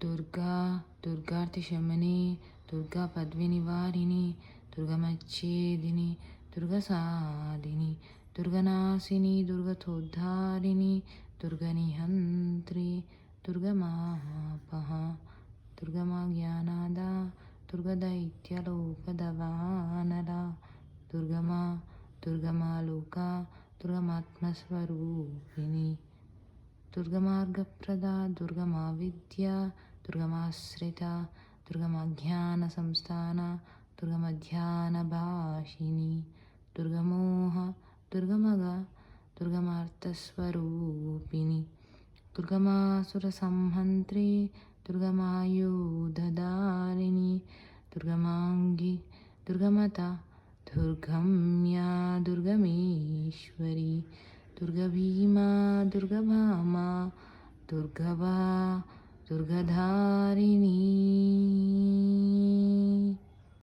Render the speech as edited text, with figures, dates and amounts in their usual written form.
Durga दुर्गार्तिशमने Durga पद्विनिवारिणि दुर्गमच्छेदिनि दुर्गसादिनि दुर्गनाशिनि दुर्गतोद्धारिणि दुर्गनिहन्त्रि दुर्गमापः दुर्गमाज्ञानादा दुर्गदैत्यलोकदवानला दुर्गमा दुर्गमालोका दुर्गमात्मस्वरूपिणि दुर्गमार्गप्रदा दुर्गमा Vidya दुर्गमाश्रिता दुर्गमाज्ञानसंस्थाना दुर्गमध्यानभाषिणी दुर्गमोह दुर्गमग दुर्गमार्थस्वरूपिणि दुर्गमासुरसंहन्त्री दुर्गमायुधधारिणि दुर्गमाङ्गी दुर्गमता दुर्गम्या दुर्गमेश्वरी दुर्गभीमा दुर्गभामा दुर्गवा दुर्गधारिणी